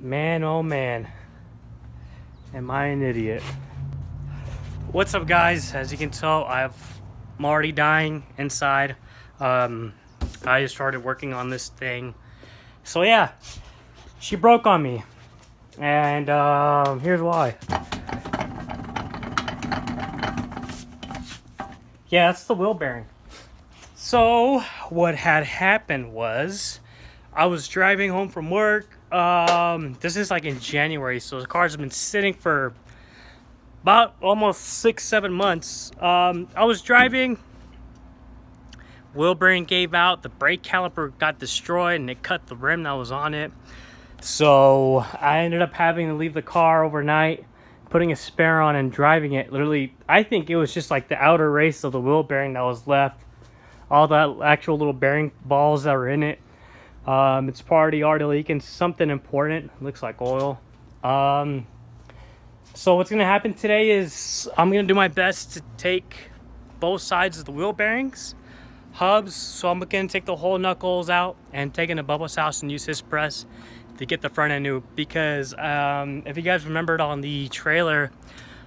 Man, oh man, am I an idiot. What's up, guys? As you can tell, I'm already dying inside. I just started working on this thing. So yeah, she broke on me. And here's why. Yeah, that's the wheel bearing. So what had happened was I was driving home from work. This is like in January, so the car's been sitting for about almost 6-7 months. I was driving, wheel bearing gave out, the brake caliper got destroyed, and it cut the rim that was on it. So I ended up having to leave the car overnight, putting a spare on and driving it. Literally, I think it was just like the outer race of the wheel bearing that was left. All the actual little bearing balls that were in it. It's already leaking something important. Looks like oil. So what's gonna happen today is I'm gonna do my best to take both sides of the wheel bearings, hubs. So I'm gonna take the whole knuckles out and take it to Bubba's house and use his press to get the front end new. Because if you guys remembered on the trailer,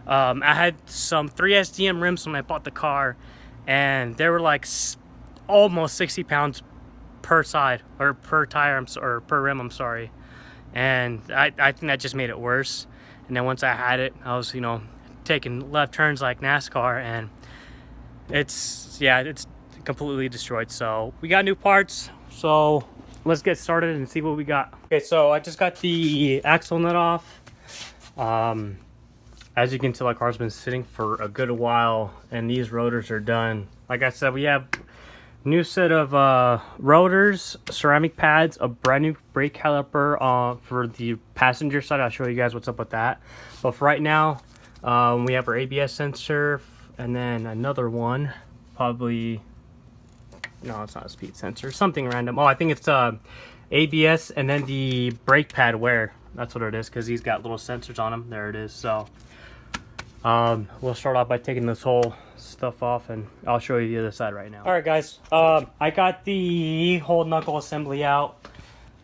I had some 3SDM rims when I bought the car, and they were like almost 60 pounds per side, or per tire, or per rim, I'm sorry. And I think that just made it worse. And then once I had it, I was, taking left turns like NASCAR, and it's completely destroyed. So we got new parts, so let's get started and see what we got. Okay, so I just got the axle nut off. As you can tell, our car's been sitting for a good while, and these rotors are done. Like I said, we have new set of rotors, ceramic pads, a brand new brake caliper for the passenger side. I'll show you guys what's up with that. But for right now, we have our ABS sensor, and then another one, probably, no, it's not a speed sensor, something random. Oh, I think it's ABS, and then the brake pad wear. That's what it is, because he's got little sensors on them. There it is. So we'll start off by taking this whole stuff off, and I'll show you the other side right now. All right, guys, I got the whole knuckle assembly out.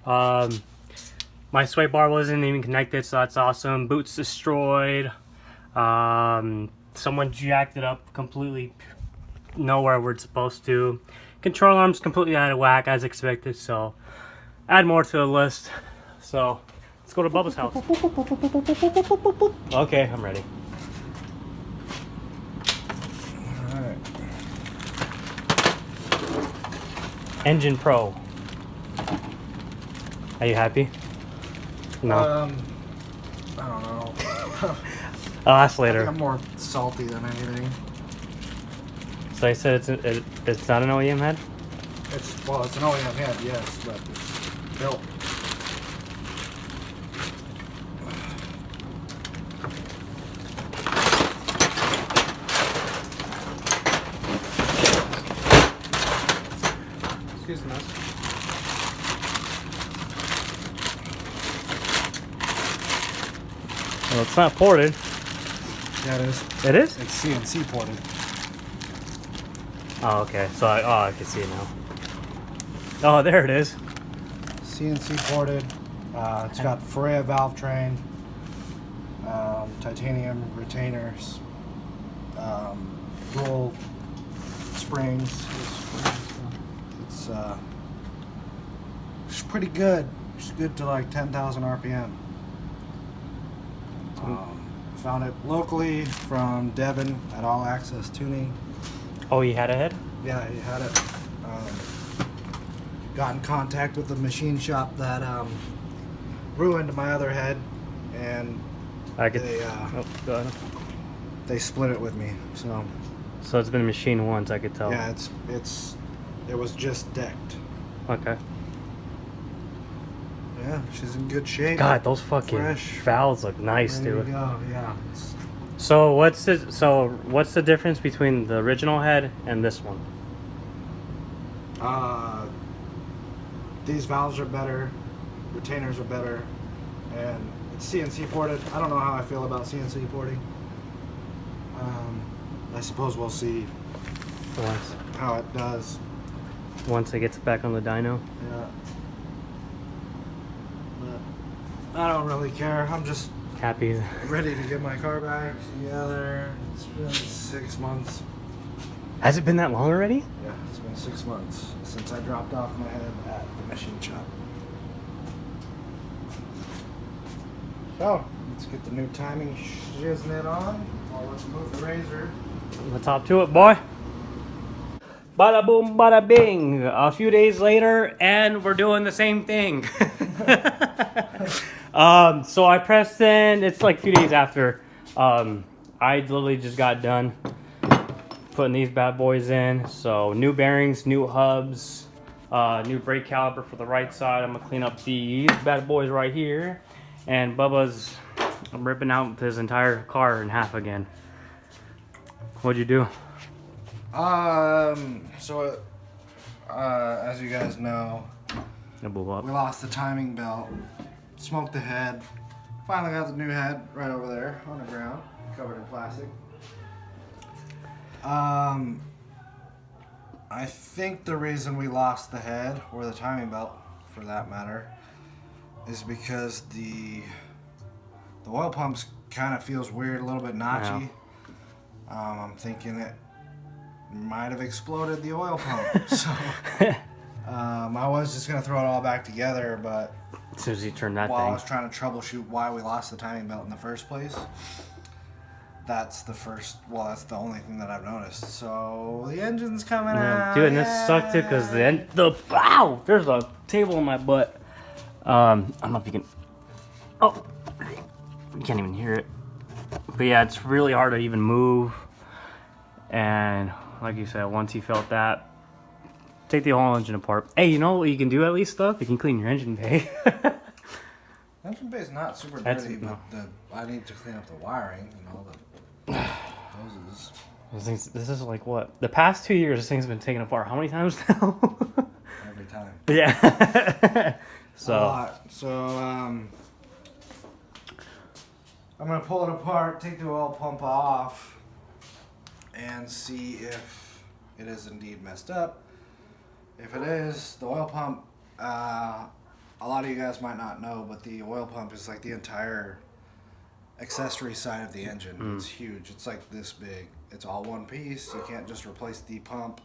My sway bar wasn't even connected, so that's awesome. Boots destroyed. Someone jacked it up completely nowhere where it's supposed to. Control arm's completely out of whack as expected, so add more to the list. So let's go to Bubba's house. Okay, I'm ready. Engine Pro. Are you happy? No. I don't know. I'll ask later. I think I'm more salty than anything. So I said it's not an OEM head? It's an OEM head, yes, but it's built. Excuse me. Well, it's not ported. Yeah, it is. It is? It's CNC ported. Oh, okay. So I can see it now. Oh, there it is. CNC ported. It's got Freya valve train, titanium retainers, dual springs. It's pretty good. It's good to like 10,000 RPM. Found it locally from Devin at All Access Tuning. Oh, you had a head? Yeah, he had it. Got in contact with the machine shop that ruined my other head, and they split it with me. So it's been machined once, I could tell. yeah, it was just decked. Okay. Yeah, she's in good shape. God, those fucking Fresh. valves look nice, Ready dude. to go. Yeah. So what's the difference between the original head and this one? These valves are better, retainers are better, and it's CNC ported. I don't know how I feel about CNC porting. I suppose we'll see how it does. Once it gets back on the dyno? Yeah. I don't really care. I'm just Happy. ready to get my car back together. It's been 6 months. Has it been that long already? Yeah, it's been 6 months since I dropped off my head at the machine shop. So, let's get the new timing shiznit on. Let's move the razor. Let's hop to it, boy. Bada boom, bada bing. A few days later, and we're doing the same thing. So I pressed in. It's like a few days after. I literally just got done putting these bad boys in. So new bearings, new hubs, new brake caliper for the right side. I'm gonna clean up these bad boys right here. And Bubba's ripping out his entire car in half again. What'd you do? So, as you guys know, It blew up. we lost the timing belt, smoked the head, finally got the new head right over there on the ground, covered in plastic. I think the reason we lost the head, or the timing belt for that matter, is because the oil pumps kind of feels weird, a little bit notchy. Yeah. I'm thinking it might have exploded the oil pump. So I was just gonna throw it all back together, but as soon as you turn that while thing. I was trying to troubleshoot why we lost the timing belt in the first place, that's the only thing that I've noticed. So the engine's coming out. Dude, and this sucked too because wow, there's a table in my butt. I don't know if you can. Oh, you can't even hear it. But yeah, it's really hard to even move. And like you said, once you felt that, take the whole engine apart. Hey, you know what you can do at least, stuff? You can clean your engine bay. Engine bay is not super dirty, but I need to clean up the wiring and all the hoses. This is like what? The past 2 years, this thing's been taken apart how many times now? Every time. Yeah. So. A lot. So, I'm going to pull it apart, take the oil pump off, and see if it is indeed messed up. If it is, the oil pump, a lot of you guys might not know, but the oil pump is like the entire accessory side of the engine. It's huge. It's like this big. It's all one piece. You can't just replace the pump.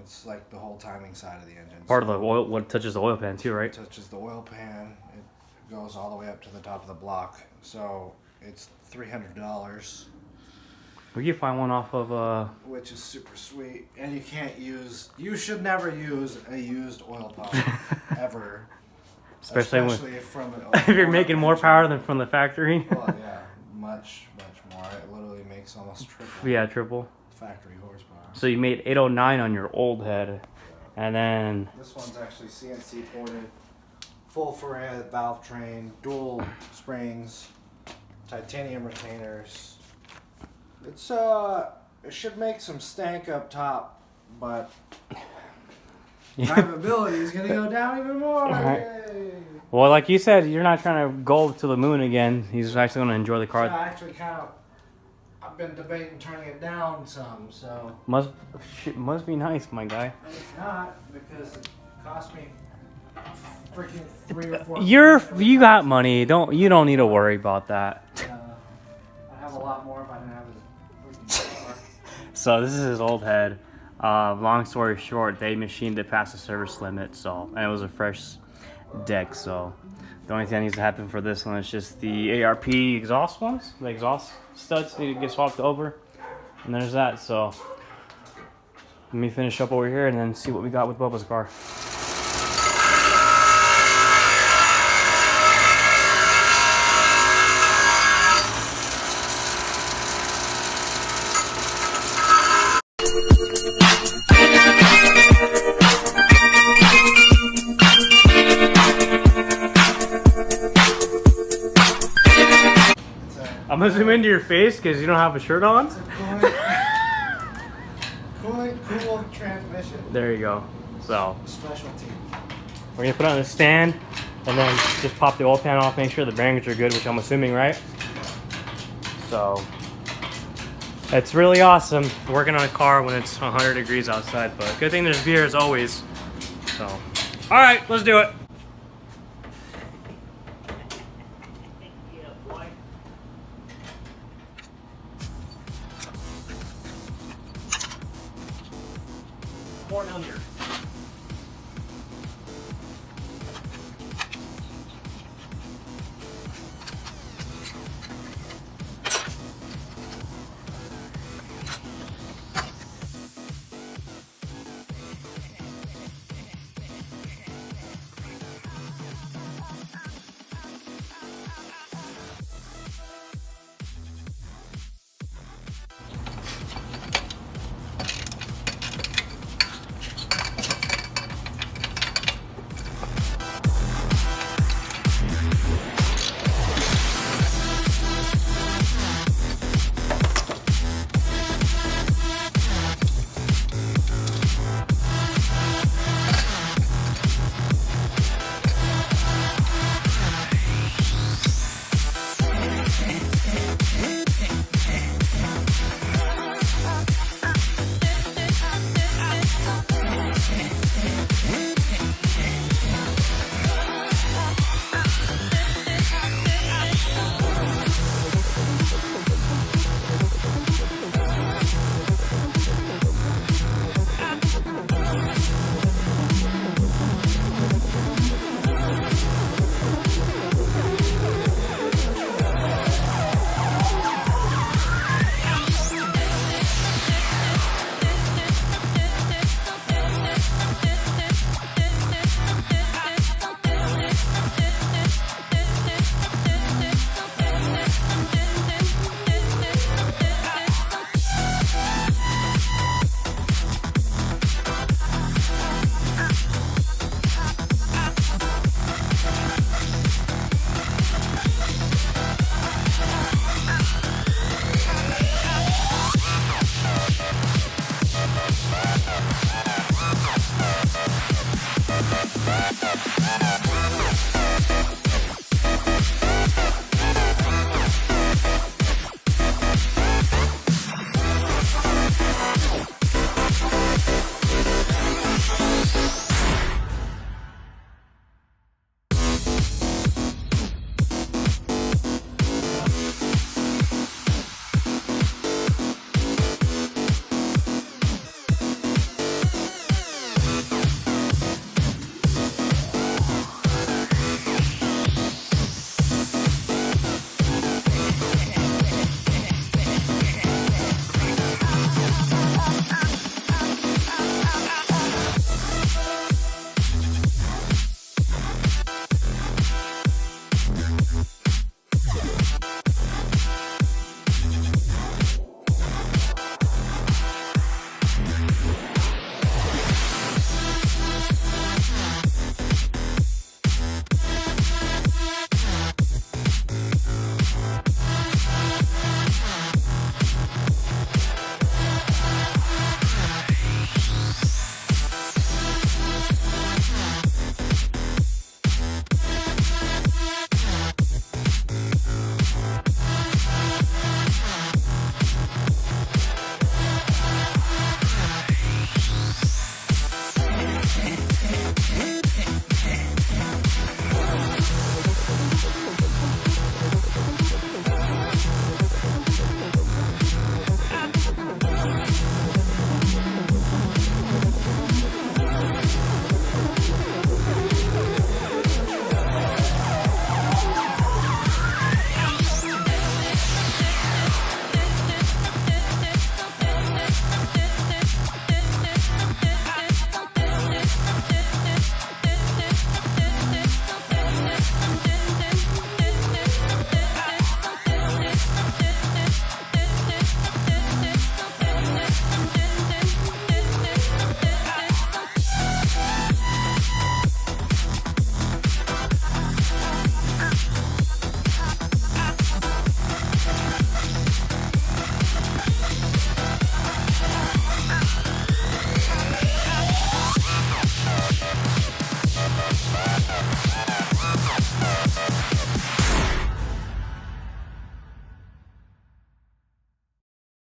It's like the whole timing side of the engine. Part of the oil, what touches the oil pan too, right? It touches the oil pan. It goes all the way up to the top of the block. So it's $300. We can find one off of which is super sweet. And you should never use a used oil pump ever. Especially from an if you're making more power than from the factory. Well, yeah, much more. It literally makes almost triple. Yeah, triple. Factory horsepower. So you made 809 on your old head, and then this one's actually CNC ported, full Farad valve train, dual springs, titanium retainers. It's it should make some stank up top, but drivability is gonna go down even more. Right. Well, like you said, you're not trying to go to the moon again. He's actually gonna enjoy the car. Yeah, actually, I've been debating turning it down some. So must be nice, my guy. It's not, because it cost me freaking $3 or $4. You got money. You don't need to worry about that. I have a lot more if I didn't have this freaking car. So this is his old head. Long story short, they machined it past the service limit, and it was a fresh deck. So the only thing that needs to happen for this one is just the ARP exhaust ones. The exhaust studs need to get swapped over, and there's that. So let me finish up over here and then see what we got with Bubba's car. I'm gonna zoom into your face because you don't have a shirt on. It's a cool transmission. There you go. So Specialty. we're gonna put it on the stand and then just pop the oil pan off, make sure the bearings are good, which I'm assuming, right? So it's really awesome working on a car when it's 100 degrees outside, but good thing there's beer as always. So, all right, let's do it. corn under.